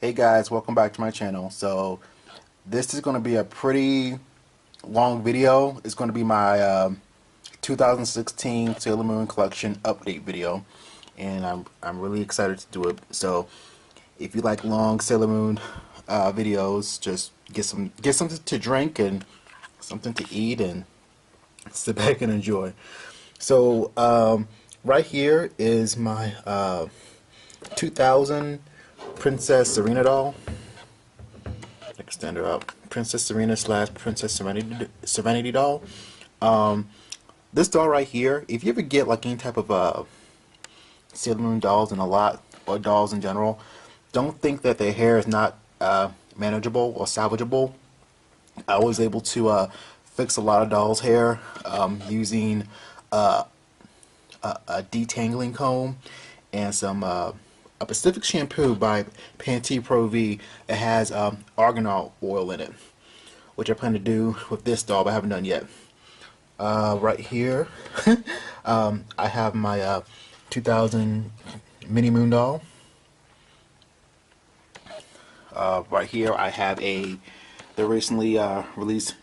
Hey guys, welcome back to my channel. So this is going to be a pretty long video. It's going to be my 2016 Sailor Moon collection update video, and I'm really excited to do it. So if you like long Sailor Moon videos, just get something to drink and something to eat and sit back and enjoy. So right here is my 2000 Princess Serena doll. Extend her out. Princess Serena / Princess Serenity doll. This doll right here, if you ever get like any type of Sailor Moon dolls and a lot, or dolls in general, don't think that their hair is not manageable or salvageable. I was able to fix a lot of dolls' hair using a detangling comb and some a Pacific shampoo by Pantene Pro V that has argan oil in it, which I plan to do with this doll, but I haven't done yet. Right here, I have my 2000 Mini Moon doll. Right here, I have the recently released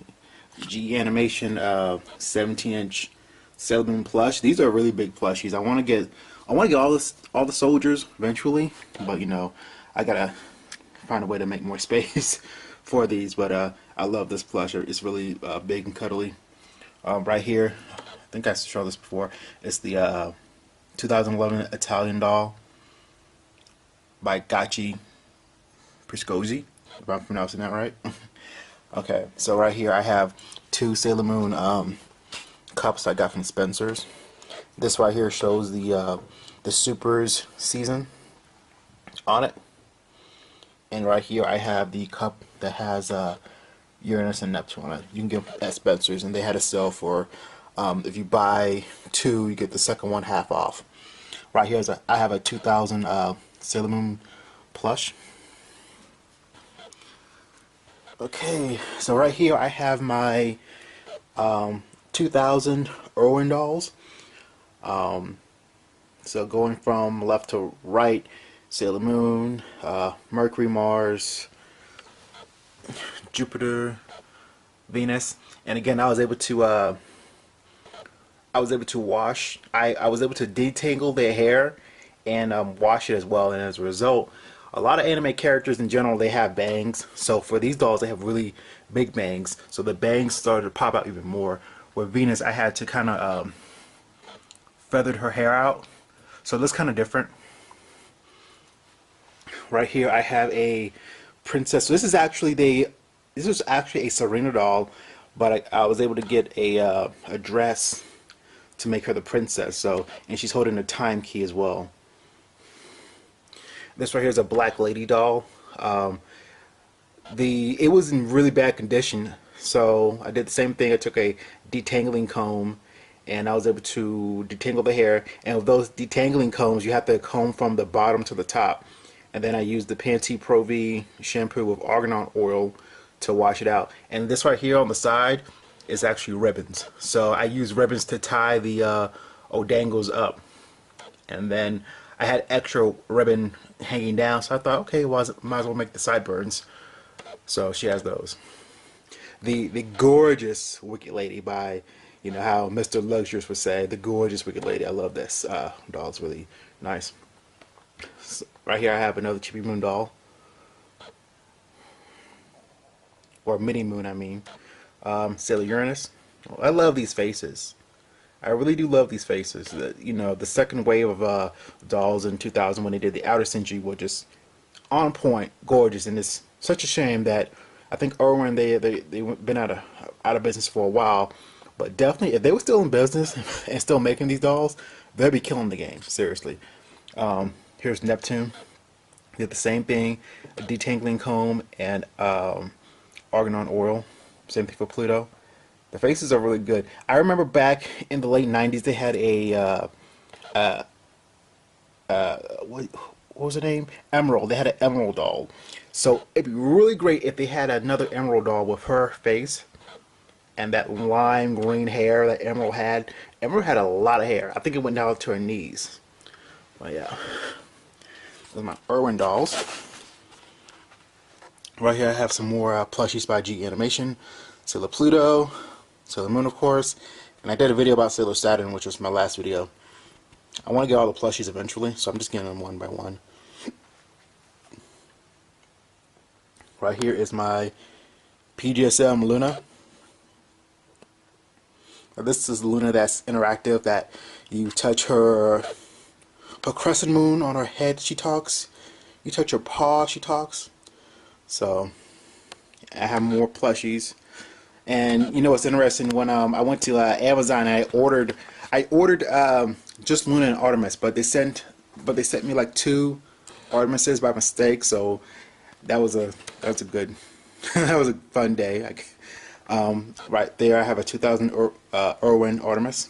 G Animation 17-inch Sailor Moon plush. These are really big plushies. I want to get all the soldiers eventually, but you know, I gotta find a way to make more space for these. But I love this plush. It's really big and cuddly. Right here, I think I showed this before. It's the 2011 Italian doll by Gashapons, if I'm pronouncing that right. Okay, so right here I have two Sailor Moon cups I got from Spencer's. This right here shows the Supers season on it, and right here I have the cup that has Uranus and Neptune on it. You can get them at Spencer's, and they had a sale for if you buy two, you get the second one half off. Right here I have a 2000 Sailor Moon plush. Okay, so right here I have my 2000 Irwin dolls. So going from left to right, Sailor Moon, Mercury, Mars, Jupiter, Venus, and again I was able to wash. I was able to detangle their hair and wash it as well, and as a result, a lot of anime characters in general, they have bangs. So for these dolls, they have really big bangs, so the bangs started to pop out even more. With Venus, I had to kind of feathered her hair out, so it looks kind of different. Right here I have a princess. So this was actually a Serena doll, but I was able to get a dress to make her the princess. So, and she's holding a time key as well. This right here is a Black Lady doll. It was in really bad condition, so I did the same thing. I took a detangling comb and I was able to detangle the hair, and with those detangling combs you have to comb from the bottom to the top, and then I used the Pantene Pro V shampoo with argan oil to wash it out. And this right here on the side is actually ribbons, so I used ribbons to tie the O'Dangles up, and then I had extra ribbon hanging down, so I thought, okay, well, might as well make the sideburns. So she has those. The gorgeous Wicked Lady by, you know how Mr. Luxurious would say, the gorgeous Wicked Lady. I love this doll. It's really nice. So right here I have another Chibi Moon doll, or Mini Moon, I mean. Sailor Uranus. I love these faces. I really do love these faces. You know, the second wave of dolls in 2000 when they did the Outer Century were just on point, gorgeous, and it's such a shame that I think Irwin they've been out of business for a while. But definitely, if they were still in business and still making these dolls, they'd be killing the game, seriously. Here's Neptune. Did the same thing, a detangling comb and argan oil. Same thing for Pluto. The faces are really good. I remember back in the late 90s they had what was the name? Emerald. They had an Emerald doll. So it'd be really great if they had another Emerald doll with her face and that lime green hair that Emerald had. Emerald had a lot of hair. I think it went down to her knees. But yeah, those are my Irwin dolls. Right here I have some more plushies by GE Animation. Sailor Pluto, Sailor Moon of course, and I did a video about Sailor Saturn, which was my last video. I want to get all the plushies eventually, so I'm just getting them one by one. Right here is my PGSM Luna. Now, this is Luna that's interactive, that you touch her crescent moon on her head, she talks. You touch her paw, she talks. So I have more plushies. And you know what's interesting? When I went to Amazon, I ordered just Luna and Artemis, but they sent me like 2 Artemises by mistake. So that was a good that was a fun day. Right there, I have a 2000 Irwin Artemis,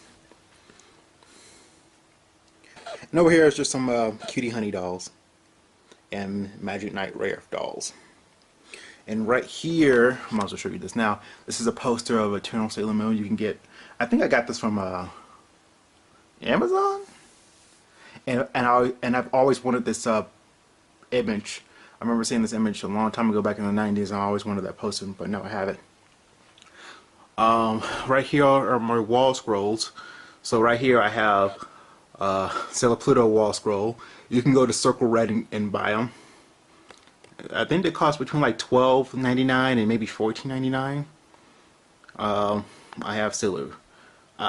and over here is just some Cutie Honey dolls and Magic Knight Rare dolls. And right here, I might as well show you this now. This is a poster of Eternal Sailor Moon. You can get, I think I got this from Amazon, and I've always wanted this image. I remember seeing this image a long time ago, back in the 90s, and I always wanted that poster, but now I have it. Right here are my wall scrolls. So right here I have Sailor Pluto wall scroll. You can go to Circle Red and buy them. I think they cost between like $12.99 and maybe $14.99. I have Sailor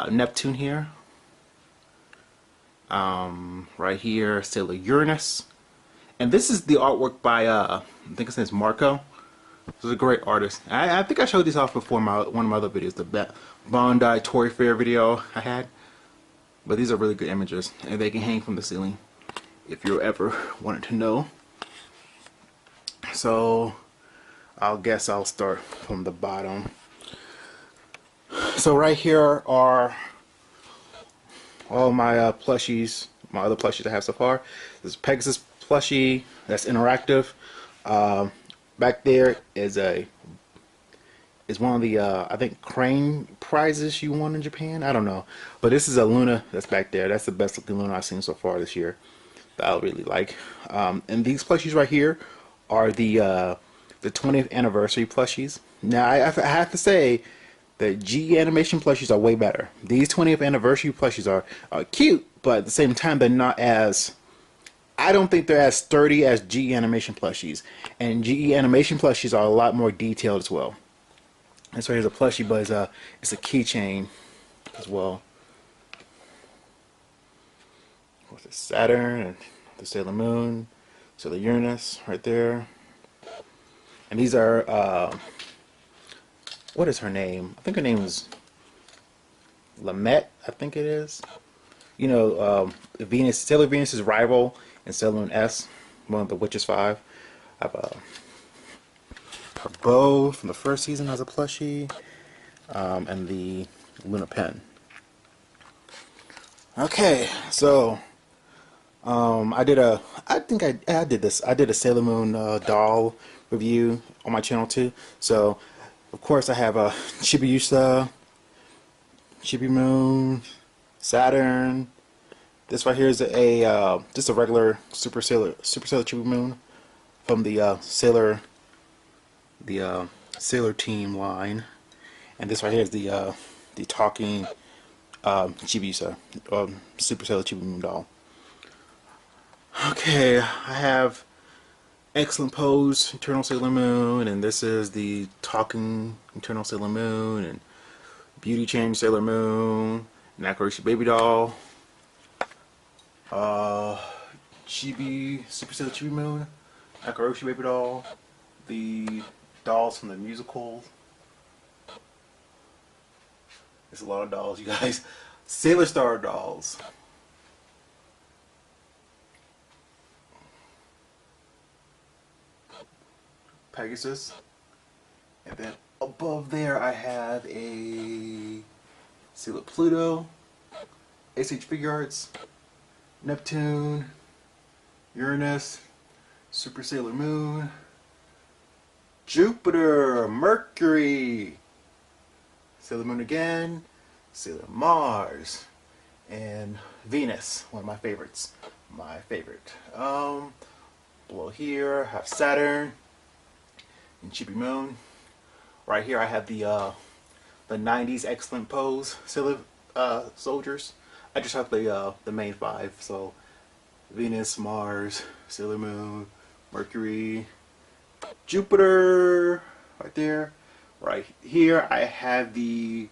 Neptune here. Right here, Sailor Uranus. And this is the artwork by I think his name is Marco. This is a great artist. I think I showed these off before in one of my other videos, the Bondi Toy Fair video I had. But these are really good images, and they can hang from the ceiling if you ever wanted to know. So I'll start from the bottom. So right here are all my plushies, my other plushies I have so far. This is Pegasus plushie that's interactive. Back there is one of the I think crane prizes you won in Japan. I don't know, but this is a Luna that's back there. That's the best looking Luna I've seen so far this year that I really like. And these plushies right here are the 20th anniversary plushies. Now I have to say the GE Animation plushies are way better. These 20th anniversary plushies are cute, but at the same time they're not as, I don't think they're as sturdy as GE Animation plushies. And GE Animation plushies are a lot more detailed as well. And so here's a plushie, but it's a keychain as well. With the Saturn and the Sailor Moon, Sailor Uranus right there. And these are, what is her name? I think her name is Lamette, I think it is. You know, Venus, Sailor Venus's rival in Sailor Moon S, one of the Witches 5. I have her bow from the first season as a plushie, and the Luna pen. Okay, so I did a Sailor Moon doll review on my channel too. So of course I have a Chibiusa, Chibi Moon, Saturn. This right here is just a regular Super Sailor Chibi Moon from the Sailor Team line, and this right here is the talking Chibiusa, Super Sailor Chibi Moon doll. Okay, I have Excellent Pose Eternal Sailor Moon, and this is the talking Eternal Sailor Moon, and Beauty Change Sailor Moon, Nakarishi Baby Doll, Chibi Super Sailor Chibi Moon, Nakarishi Baby Doll, the dolls from the musical. There's a lot of dolls, you guys. Sailor Star dolls. Pegasus. And then above there I have a Sailor Pluto, SH Figure Arts, Neptune, Uranus, Super Sailor Moon, Jupiter, Mercury, Sailor Moon again, Sailor Mars, and Venus, one of my favorites. My favorite. Below here I have Saturn, in Chibi Moon. Right here I have the 90s Excellent Pose Sailor soldiers. I just have the main 5, so Venus, Mars, Sailor Moon, Mercury, Jupiter, right there. Right here I have the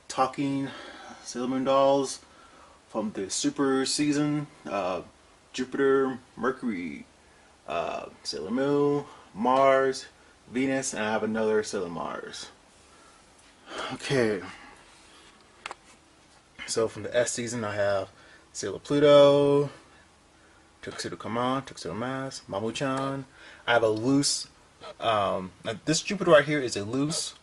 talking Sailor Moon dolls from the Super season. Jupiter, Mercury, Sailor Moon, Mars, Venus, and I have another Sailor Mars. Okay. So from the S season I have Sailor Pluto, Tuxedo Come Tuxedo Mask, Mamu-chan. I have a loose, this Jupiter right here is a loose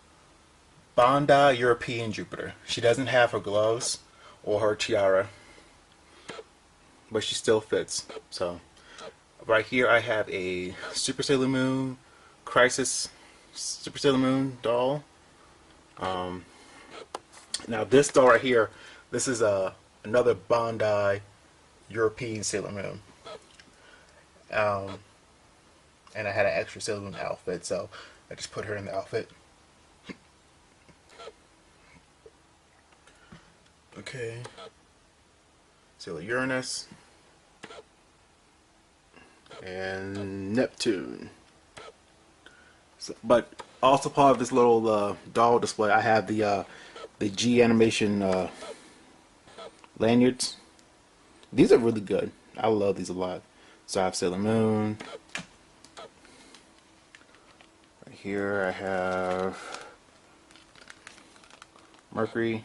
Bondi European Jupiter. She doesn't have her gloves or her tiara, but she still fits. So right here I have a Super Sailor Moon Crisis Super Sailor Moon doll. Now this doll right here, this is another Bondi European Sailor Moon. And I had an extra Sailor Moon outfit, so I just put her in the outfit. Okay. Sailor Uranus. And Neptune. So, but also part of this little doll display, I have the G animation lanyards. These are really good. I love these a lot. So I have Sailor Moon. Right here I have Mercury.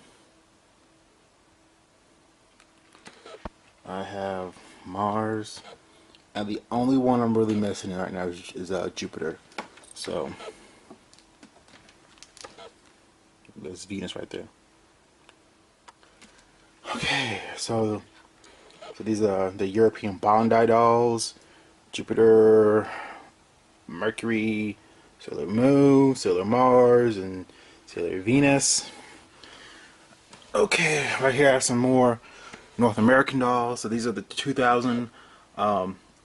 I have Mars. And the only one I'm really missing right now is Jupiter. So there's Venus right there. Okay, so these are the European Bondi dolls. Jupiter, Mercury, Sailor Moon, Sailor Mars, and Sailor Venus. Okay, right here I have some more North American dolls. So these are the 2000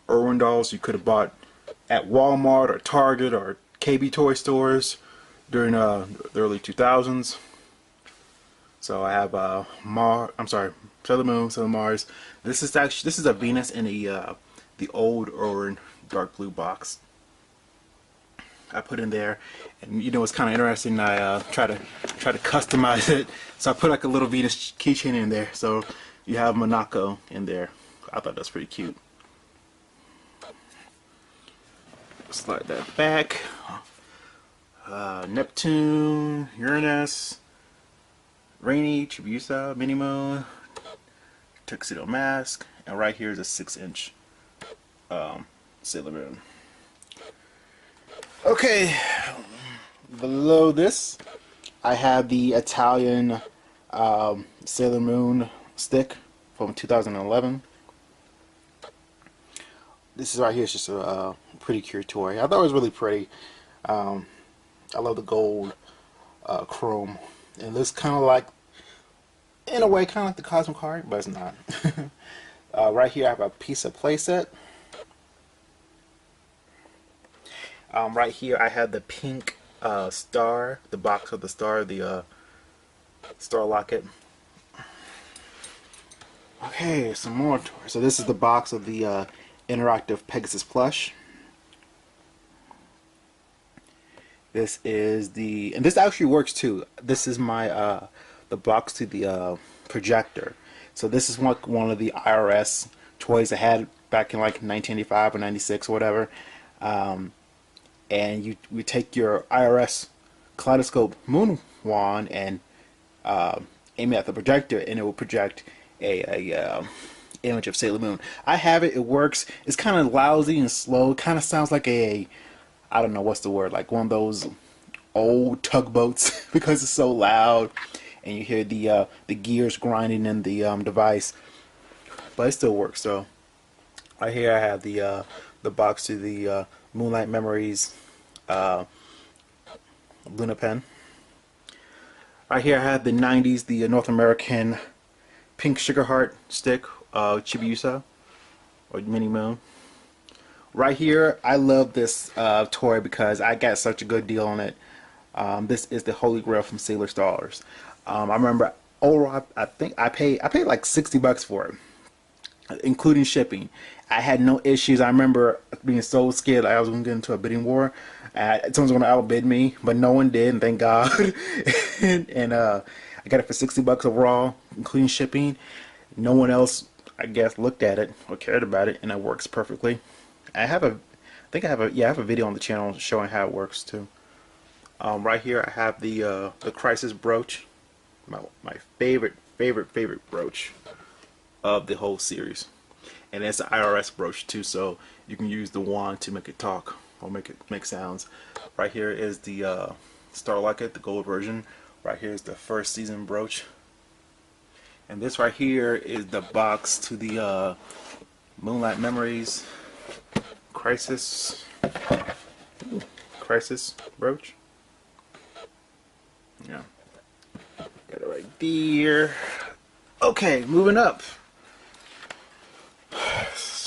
Irwin dolls you could have bought at Walmart or Target or KB toy stores during the early 2000s. So I have Sailor Moon, Sailor Mars. This is a Venus in the old Irwin dark blue box. I put in there, and you know it's kind of interesting. I try to customize it, so I put like a little Venus keychain in there. So you have Monaco in there. I thought that's pretty cute. Slide that back. Neptune, Uranus, Rainy, Chibiusa, Mini Moon, Tuxedo Mask, and right here is a 6-inch Sailor Moon. Okay, below this I have the Italian Sailor Moon stick from 2011. This is right here is just a pretty cute toy. I thought it was really pretty. I love the gold chrome. It looks kind of like, in a way, kind of like the Cosmic Card, but it's not. Right here I have a piece of playset. Right here I have the pink star, the box of the star, the star locket. Okay, some more toys. So this is the box of the interactive Pegasus plush. This is and this actually works too. This is my the box to the projector. So this is one of the IRS toys I had back in like 1985 or 96 or whatever. And we take your IRS kaleidoscope moon wand and aim it at the projector, and it will project a image of Sailor Moon. I have it. It works. It's kind of lousy and slow. It kind of sounds like I don't know what's the word, like one of those old tugboats because it's so loud, and you hear the gears grinding in the device, but it still works. So right here I have the box to the Moonlight Memories Luna pen. Right here I have the 90s, the North American Pink Sugar Heart stick, Chibiusa or Mini Moon. Right here, I love this toy because I got such a good deal on it. This is the Holy Grail from Sailor Stars. I remember, I think I paid like $60 for it, including shipping. I had no issues. I remember being so scared I was going to get into a bidding war. Someone's going to outbid me, but no one did, and thank God. and I got it for $60 overall, including shipping. No one else, I guess, looked at it or cared about it, and it works perfectly. I think I have a, yeah, I have a video on the channel showing how it works too. Right here, I have the Crisis brooch, my favorite brooch of the whole series, and it's an IRS brooch too, so you can use the wand to make it talk or make sounds. Right here is the Starlight, the gold version. Right here is the first season brooch, and this right here is the box to the Moonlight Memories Crisis brooch. Yeah, got it right there. Okay, moving up.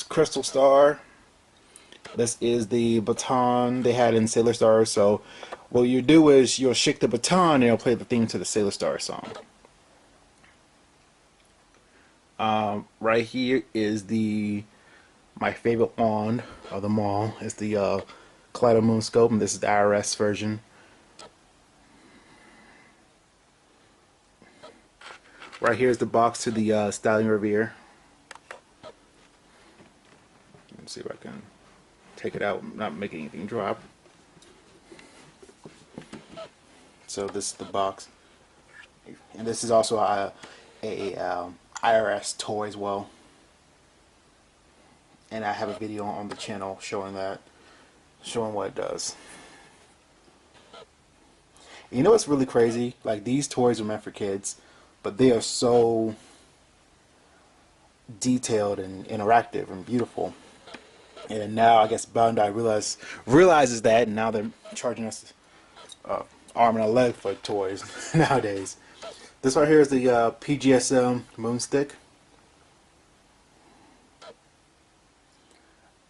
Crystal Star. This is the baton they had in Sailor Stars. So what you do is you'll shake the baton and it'll play the theme to the Sailor Star song. Right here is my favorite wand of them all. It's the Kaleido Moon Scope, and this is the IRS version. Right here is the box to the Styling Revere. Let's see if I can take it out, not make anything drop. So this is the box, and this is also a IRS toy as well. And I have a video on the channel showing what it does. You know what's really crazy? Like, these toys are meant for kids, but they are so detailed and interactive and beautiful. And now I guess Bandai realizes that, and now they're charging us arm and a leg for toys nowadays. This right here is the PGSM Moonstick.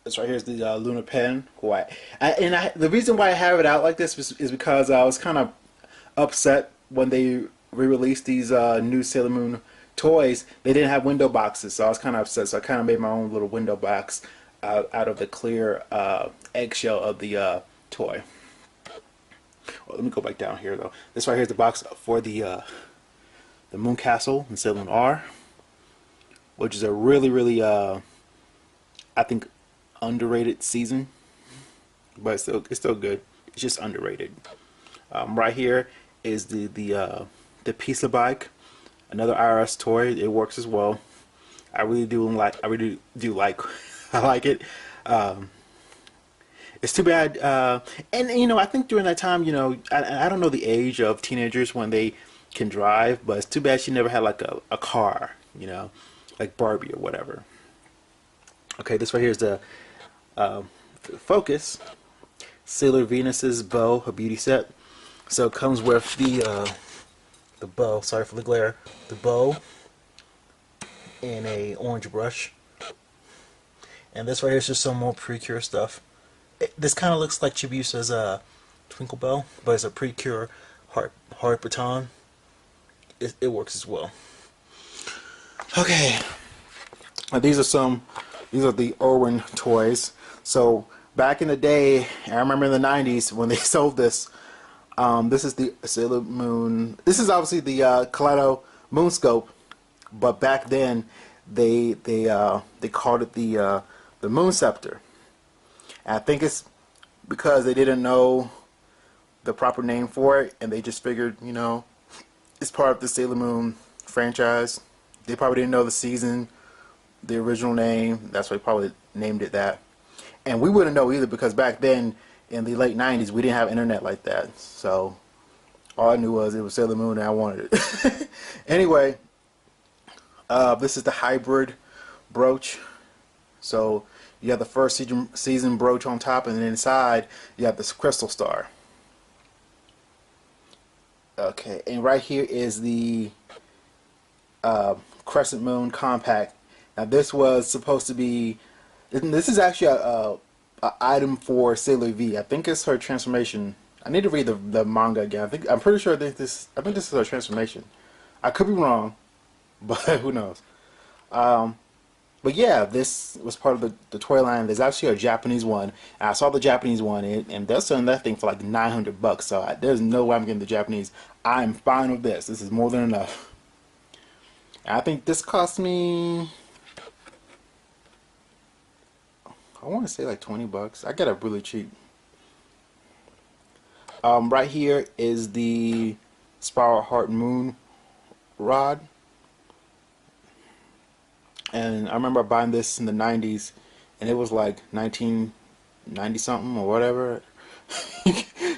This right here is the Lunar Pen. The reason why I have it out like this is because I was kind of upset when they re-released these new Sailor Moon toys. They didn't have window boxes, so I was kind of upset. So I kind of made my own little window box out of the clear eggshell of the toy. Well, let me go back down here though. This right here is the box for the Moon Castle in Sailor Moon R, which is a really I think underrated season, but it's still good. It's just underrated. Right here is the Pizza Bike, another IRS toy. It works as well. I really do like I like it. It's too bad, and you know, I think during that time, you know, I don't know the age of teenagers when they can drive, but it's too bad she never had like a car, you know, like Barbie or whatever. Okay, this right here is the Focus Sailor Venus's bow, a beauty set. So it comes with the bow. Sorry for the glare. The bow and a orange brush. And this right here is just some more Precure stuff. This kind of looks like Chibiusa's Twinkle Bell, but it's a Precure heart baton. It works as well. Okay, now these are the Irwin toys. So back in the day, I remember in the 90s when they sold this. This is the Sailor Moon. This is obviously the Kaleido Moon Scope, but back then they called it the Moon Scepter. And I think it's because they didn't know the proper name for it, and they just figured, you know, it's part of the Sailor Moon franchise. They probably didn't know the season, the original name. That's why they probably named it that. And we wouldn't know either, because back then in the late 90s we didn't have internet like that. So all I knew was it was Sailor Moon and I wanted it. Anyway, this is the hybrid brooch. So you have the first season brooch on top, and then inside you have this Crystal Star. Okay, and right here is the Crescent Moon Compact. Now this was supposed to be, this is actually an item for Sailor V. I think it's her transformation. I need to read the manga again. I'm pretty sure I think this is her transformation. I could be wrong, but who knows? Um, but yeah, this was part of the toy line. There's actually a Japanese one. And I saw the Japanese one, and they're selling that thing for like $900. So there's no way I'm getting the Japanese. I'm fine with this. This is more than enough. And I think this cost me, I want to say like $20. I got it really cheap. Right here is the Spiral Heart Moon rod. And I remember buying this in the 90s, and it was like 1990 something or whatever.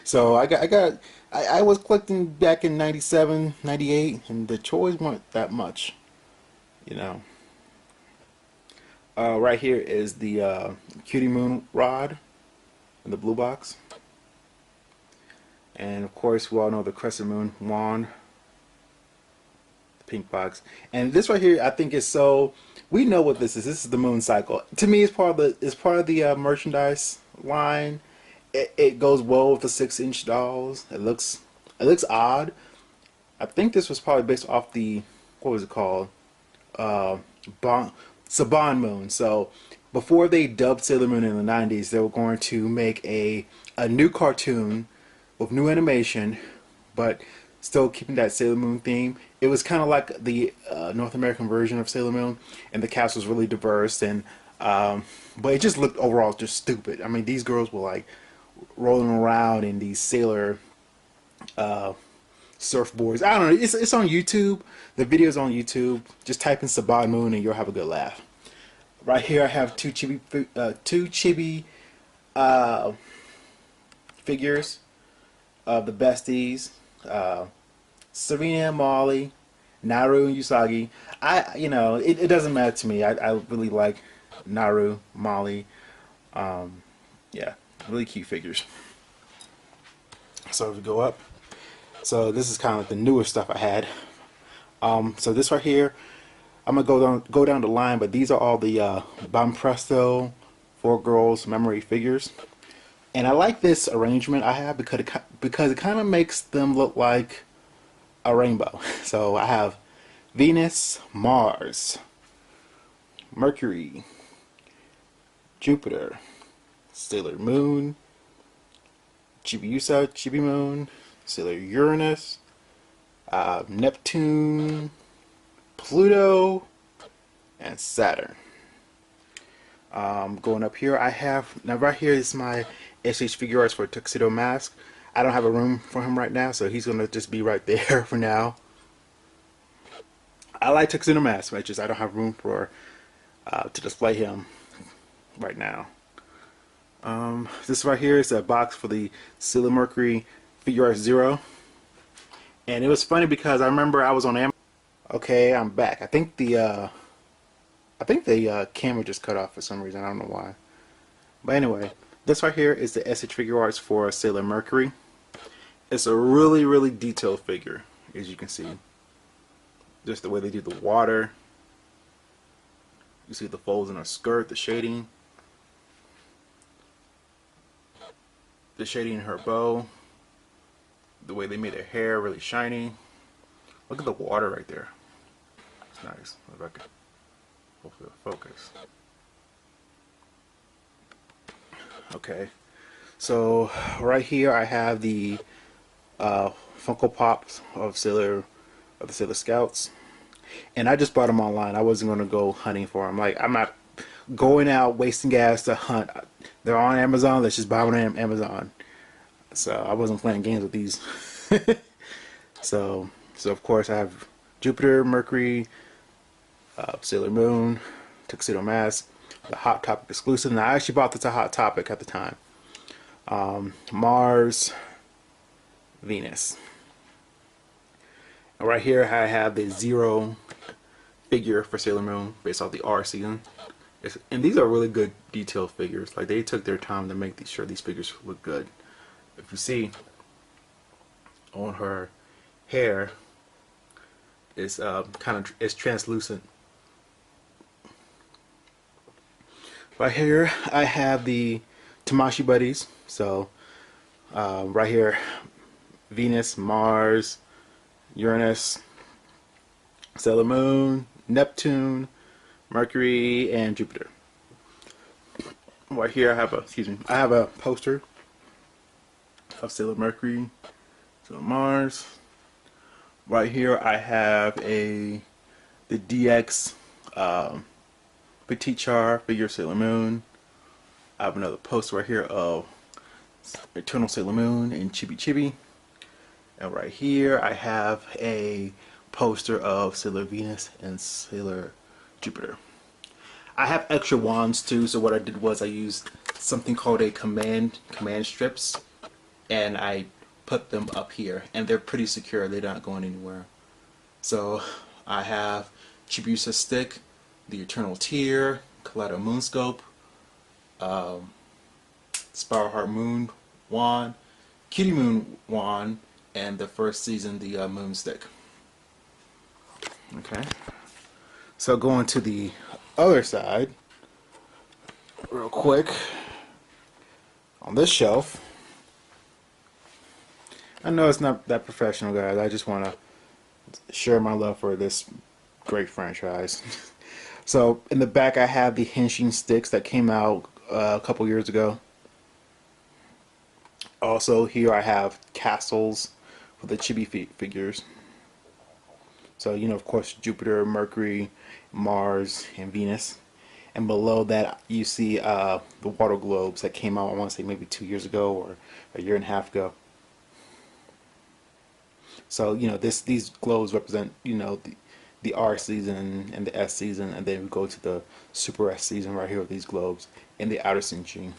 So I was collecting back in 97, 98, and the toys weren't that much, you know. Right here is the Cutie Moon rod in the blue box. And of course, we all know the Crescent Moon wand, the pink box. And this right here, I think is so. We know what this is. This is the moon cycle. To me, it's part of the merchandise line. It goes well with the 6-inch dolls. It looks odd. I think this was probably based off the, what was it called? Bon, Saban Moon. So before they dubbed Sailor Moon in the 90s, they were going to make a new cartoon with new animation, but still keeping that Sailor Moon theme. It was kind of like the North American version of Sailor Moon, and the cast was really diverse, and but it just looked overall just stupid. I mean, these girls were like rolling around in these sailor surfboards. I don't know. It's on YouTube. The video's on YouTube. Just type in Saban Moon, and you'll have a good laugh. Right here, I have two chibi figures of the besties, Serena and Molly, Naru and Usagi. It doesn't matter to me. I really like Naru, Molly. Yeah, really cute figures. So if we go up, so this is kind of like the newer stuff I had. So this right here, I'm gonna go down the line, but these are all the Bam Presto 4 Girls memory figures. And I like this arrangement I have because it kind of makes them look like a rainbow. So I have Venus, Mars, Mercury, Jupiter, Sailor Moon, Chibiusa, Chibi Moon, Sailor Uranus, Neptune, Pluto, and Saturn. Going up here, I have, now right here is my SH figure arts for Tuxedo Mask. I don't have a room for him right now, so he's gonna just be right there for now. I like Tuxedo Mask, but I don't have room for to display him right now. This right here is a box for the Sailor Mercury Figure Arts Zero, and it was funny because I remember I was on Amazon. Okay, I'm back. I think the camera just cut off for some reason. I don't know why. But anyway, this right here is the SH Figure Arts for Sailor Mercury. It's a really, really detailed figure, as you can see. Just the way they do the water. You see the folds in her skirt, the shading. The shading in her bow. The way they made her hair really shiny. Look at the water right there. It's nice. If I could hopefully it'll focus. Okay. So right here I have the Funko Pops of the Sailor Scouts, and I just bought them online. I wasn't gonna go hunting for them. Like, I'm not going out wasting gas to hunt. They're on Amazon. Let's just buy them on Amazon. So I wasn't playing games with these. So of course I have Jupiter, Mercury, Sailor Moon, Tuxedo Mask, the Hot Topic exclusive. And I actually bought this at Hot Topic at the time. Mars, Venus. And right here I have the Zero figure for Sailor Moon based off the R season. And these are really good detailed figures. Like, they took their time to make sure these figures look good. If you see on her hair, it's it's translucent. Right here I have the Tamashi buddies. So right here, Venus, Mars, Uranus, Sailor Moon, Neptune, Mercury, and Jupiter. Right here, I have a poster of Sailor Mercury, Sailor Mars. Right here, I have the DX Petite Char figure Sailor Moon. I have another poster right here of Eternal Sailor Moon and Chibi Chibi. And right here, I have a poster of Sailor Venus and Sailor Jupiter. I have extra wands too, so what I did was I used something called a command strips, and I put them up here, and they're pretty secure. They're not going anywhere. So I have Chibiusa stick, the Eternal Tear, Kaleido Moonscope, Spiral Heart Moon wand, Cutie Moon wand, and the first season the Moon stick. Okay. So going to the other side, real quick, on this shelf. I know it's not that professional, guys. I just want to share my love for this great franchise. So in the back, I have the Henshin sticks that came out a couple years ago. Also here I have castles for the chibi figures. So, you know, of course, Jupiter, Mercury, Mars, and Venus. And below that, you see the water globes that came out, I want to say maybe 2 years ago or a year and a half ago. So, you know, these globes represent, you know, the R season and the S season, and then we go to the Super S season right here with these globes in the outer century.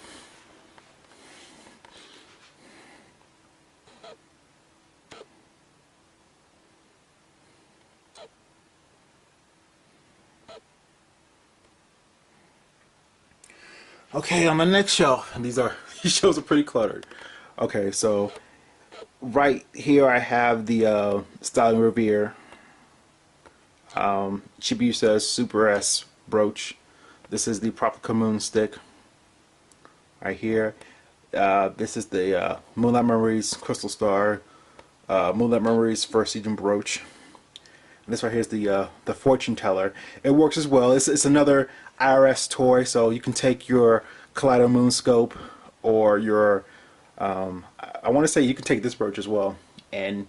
Okay, on the next shelf, and these shelves are pretty cluttered. Okay, so right here I have the Styling Revere Chibiusa Super S brooch. This is the Replica Moon stick. Right here, this is the Moonlight Memories Crystal Star Moonlight Memories first season brooch. And this right here is the Fortune Teller. It works as well. It's another IRS toy, so you can take your Kaleido Moonscope or your I want to say you can take this brooch as well and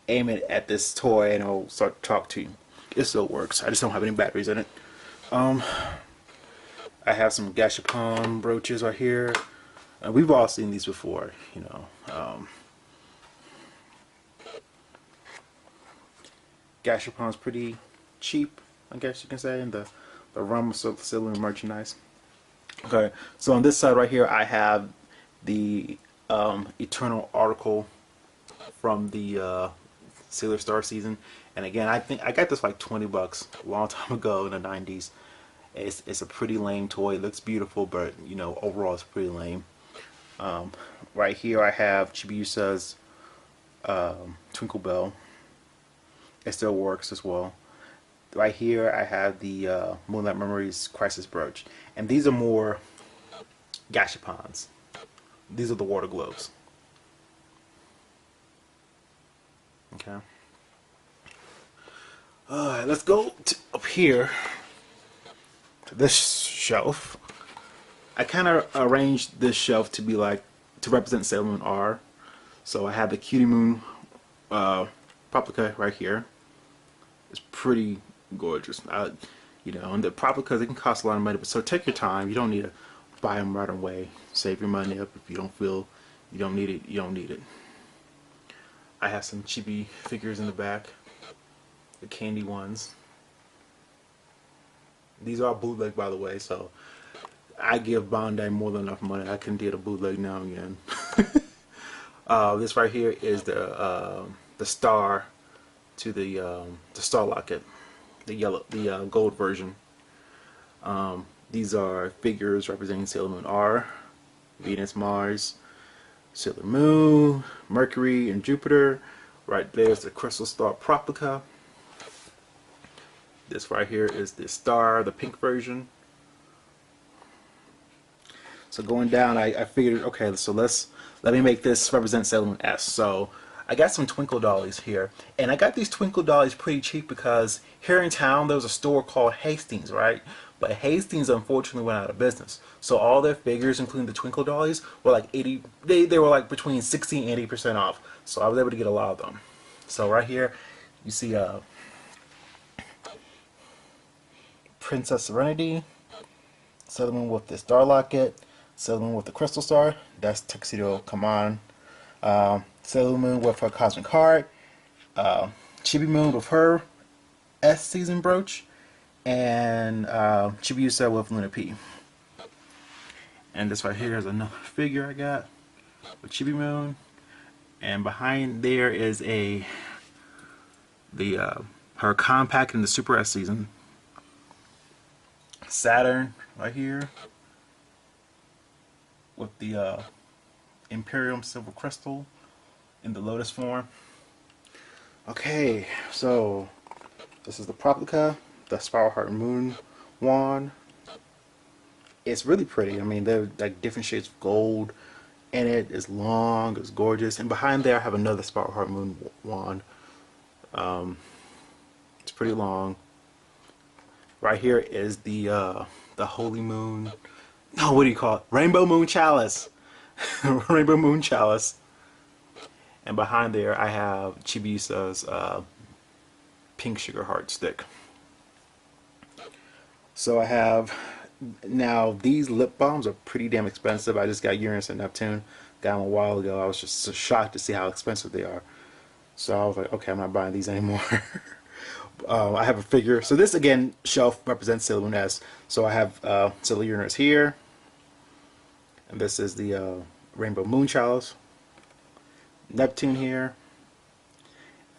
aim it at this toy and it'll start to talk to you. It still works. I just don't have any batteries in it. I have some Gashapon brooches right here. We've all seen these before, you know. Gashapon's pretty cheap, I guess you can say, in the realm of silver merchandise. Okay, so on this side right here, I have the Eternal article from the Sailor Star season, and again, I think I got this like 20 bucks a long time ago in the 90s. It's a pretty lame toy. It looks beautiful, but you know, overall, it's pretty lame. Right here, I have Chibiusa's Twinkle Bell. It still works as well. Right here I have the Moonlight Memories Crisis brooch, and these are more Gashapons. These are the water globes. Okay. Alright, let's go up here to this shelf. I kind of arranged this shelf to be like to represent Sailor Moon R. So I have the Cutie Moon replica right here. It's pretty gorgeous. You know, and the replicas, they can cost a lot of money, but so take your time. You don't need to buy them right away. Save your money up. If you don't feel you don't need it, you don't need it. I have some chibi figures in the back, the candy ones. These are bootleg, by the way, so I give Bandai more than enough money. I can get a bootleg now and again. This right here is the star to the star locket, the gold version. These are figures representing Sailor Moon R, Venus, Mars, Sailor Moon, Mercury, and Jupiter. Right there's the Crystal Star replica. This right here is the star, the pink version. So going down, I figured, okay, so let me make this represent Sailor Moon S. So I got some Twinkle Dollies here, and I got these Twinkle Dollies pretty cheap because here in town there was a store called Hastings, right? But Hastings unfortunately went out of business. So all their figures, including the Twinkle Dollies, were like 80. They were like between 60 and 80% off. So I was able to get a lot of them. So right here, you see Princess Serenity, Sailor Moon with the Star Locket, Sailor Moon with the Crystal Star, that's Tuxedo Come On, Sailor Moon with her Cosmic Heart, Chibi Moon with her S season brooch, and Chibiusa with Luna P. And this right here is another figure I got with Chibi Moon, and behind there is her compact in the Super S season. Saturn right here with the Imperium Silver Crystal in the Lotus form. Okay, so this is the Replica, the Spiral Heart Moon wand. It's really pretty. I mean, they're like different shades of gold, and it is long, it's gorgeous. And behind there, I have another Spiral Heart Moon wand. It's pretty long. Right here is the Holy Moon. No, what do you call it? Rainbow Moon Chalice. Rainbow Moon Chalice. And behind there, I have Chibiusa's Pink Sugar Heart stick. So I have now these lip balms are pretty damn expensive. I just got Uranus and Neptune. Got them a while ago. I was just so shocked to see how expensive they are. So I was like, okay, I'm not buying these anymore. I have a figure. So this again shelf represents Sailor Moon S. So I have Sailor Uranus here, and this is the Rainbow Moon Chalice, Neptune here,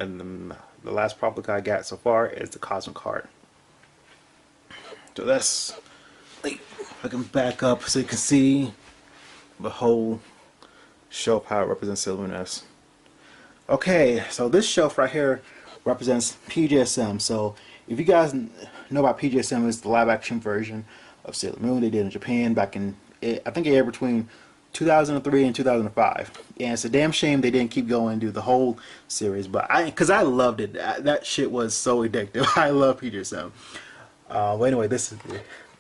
and then the last replica I got so far is the Cosmic Heart. So that's, I can back up so you can see the whole shelf how it represents Sailor Moon S. Okay, so this shelf right here represents PJSM. So if you guys know about PJSM, it's the live action version of Sailor Moon they did in Japan back in, I think it aired between 2003 and 2005. And it's a damn shame they didn't keep going and do the whole series, but because I loved it. That shit was so addictive. I love PJSM. Well, anyway, this is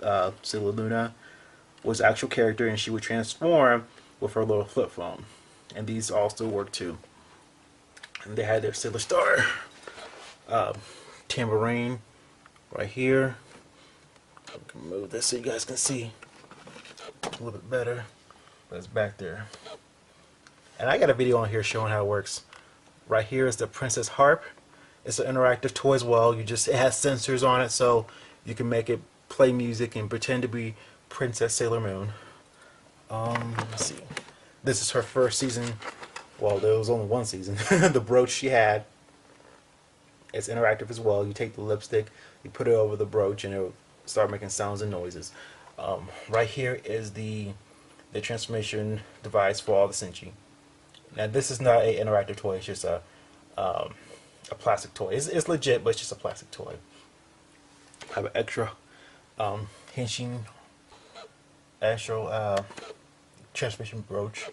the Sailor Luna was the actual character, and she would transform with her little flip phone. And these all still work too. And they had their Sailor Star tambourine right here. I can move this so you guys can see a little bit better, but it's back there. And I got a video on here showing how it works. Right here is the Princess Harp. It's an interactive toy as well. It has sensors on it, so you can make it play music and pretend to be Princess Sailor Moon. Let's see. This is her first season. Well, there was only one season. The brooch she had. It's interactive as well. You take the lipstick, you put it over the brooch, and it'll start making sounds and noises. Right here is the transformation device for all the Senshi. Now, this is not an interactive toy. It's just a plastic toy. It's legit, but it's just a plastic toy. I have an extra Henshin Astro transformation brooch.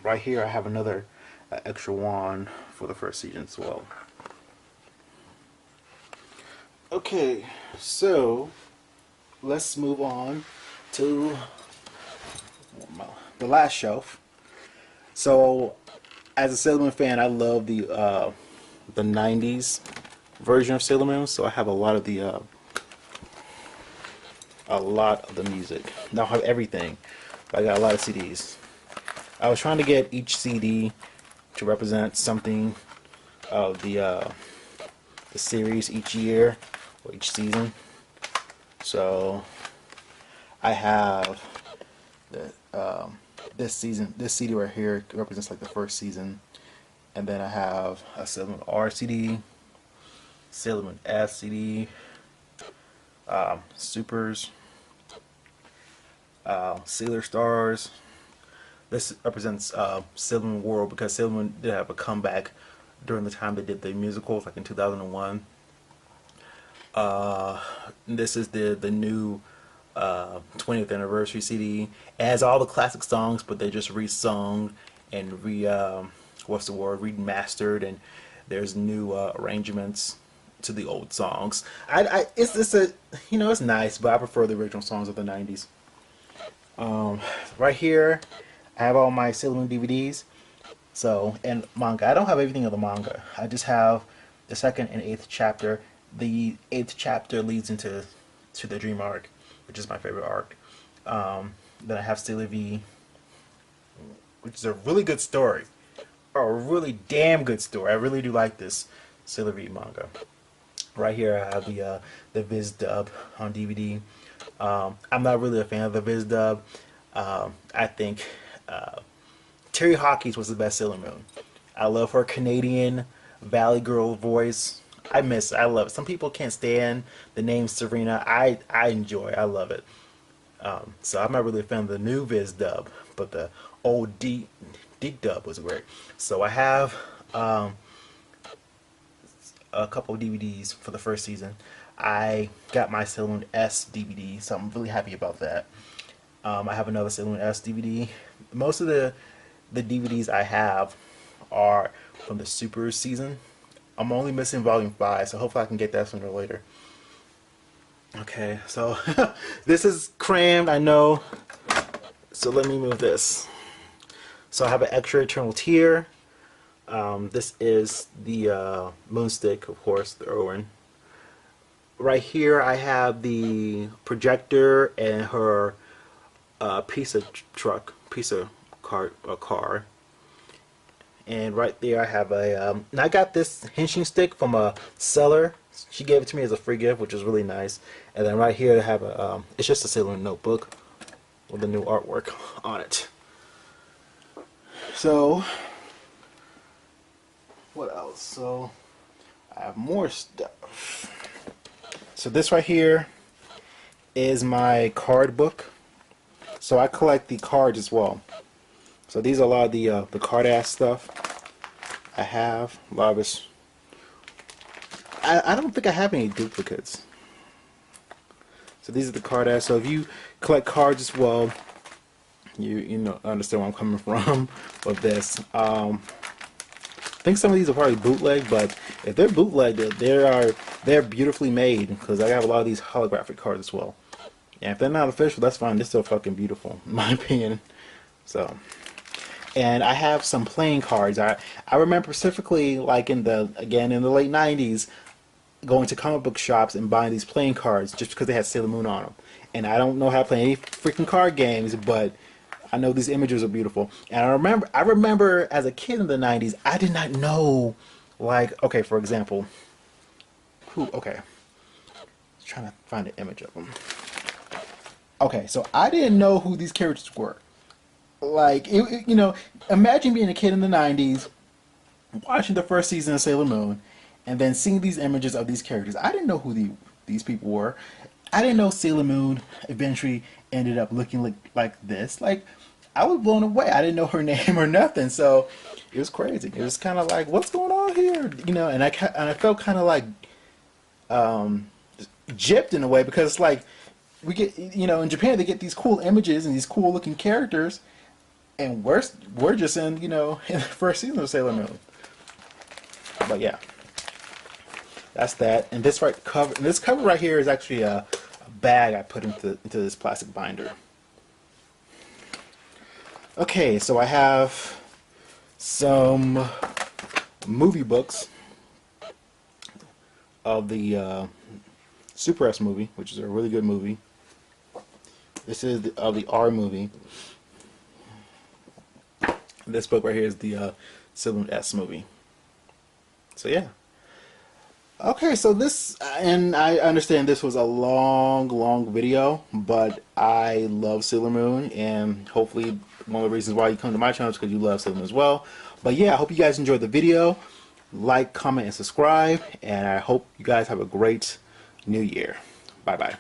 Right here, I have another extra wand for the first season as well. Okay, so let's move on to the last shelf. So, as a Sailor Moon fan, I love the 90s version of Sailor Moon. So I have a lot of the music. Now I have everything, but I got a lot of CDs. I was trying to get each CD to represent something of the series each year or each season. So I have this CD right here represents like the first season, and then I have a Sailor Moon R CD, Sailor Moon S CD, Supers, Sailor Stars. This represents Sailor Moon World because Sailor Moon did have a comeback during the time they did the musicals, like in 2001. This is the new 20th anniversary CD. It has all the classic songs, but they just re-sung and what's the word, remastered, and there's new arrangements to the old songs. It's a, you know, it's nice, but I prefer the original songs of the 90s. Right here I have all my Sailor Moon DVDs. So, and manga. I don't have everything of the manga. I just have the 2nd and 8th chapter. The 8th chapter leads into the Dream arc, which is my favorite arc. Then I have Sailor V, which is a really good story. A really damn good story. I really do like this Sailor V manga. Right here I have the Viz dub on DVD. I'm not really a fan of the Viz dub. I think Terry Hawkins was the best Sailor Moon. I love her Canadian Valley Girl voice. I love it. Some people can't stand the name Serena. I enjoy it. I love it. So I'm not really a fan of the new Viz dub, but the old deep dub was great. So I have a couple of DVDs for the first season. I got my Sailor Moon S DVD, so I'm really happy about that. I have another Sailor Moon S DVD. Most of the DVDs I have are from the Super season. I'm only missing Volume 5, so hopefully I can get that sooner or later. Okay, so this is crammed, I know. So let me move this. So I have an extra Eternal Tear. This is the Moonstick, of course, the Irwin. Right here I have the projector and her piece of car. And right there I have a and I got this hinging stick from a seller. She gave it to me as a free gift, which is really nice. And then right here I have a it's just a Sailor notebook with the new artwork on it. So what else? So I have more stuff. So this right here is my card book. So I collect the cards as well. So these are a lot of the card ass stuff I have. A lot of it's, I don't think I have any duplicates. So these are the card ass. So if you collect cards as well, you know, understand where I'm coming from with this. I think some of these are probably bootleg, but if they're bootleg, they're beautifully made, because I have a lot of these holographic cards as well. And if they're not official, that's fine. They're still fucking beautiful, in my opinion. So, and I have some playing cards. I remember specifically, like in the late 90s, going to comic book shops and buying these playing cards just because they had Sailor Moon on them. And I don't know how to play any freaking card games, but I know these images are beautiful. And I remember as a kid in the 90s, I did not know, like, okay, for example, okay, trying to find an image of them. Okay, so I didn't know who these characters were. Like, you know, imagine being a kid in the 90s, watching the first season of Sailor Moon, and then seeing these images of these characters. I didn't know who these people were. I didn't know Sailor Moon eventually ended up looking like this. Like, I was blown away. I didn't know her name or nothing, so it was crazy. It was kind of like, what's going on here? You know, and I felt kind of like gypped in a way, because it's like, we get, you know, in Japan they get these cool images and these cool looking characters, and we're just in, you know, in the first season of Sailor Moon. But yeah, that's that. And this cover right here is actually a bag I put into this plastic binder. Okay, so I have some movie books of the Super S movie, which is a really good movie. This is of the R movie. This book right here is the Sailor Moon S movie. So yeah. Okay, so this, and I understand this was a long video, but I love Sailor Moon, and hopefully one of the reasons why you come to my channel is because you love Sailor Moon as well. But yeah, I hope you guys enjoyed the video. Like, comment, and subscribe, and I hope you guys have a great new year. Bye bye.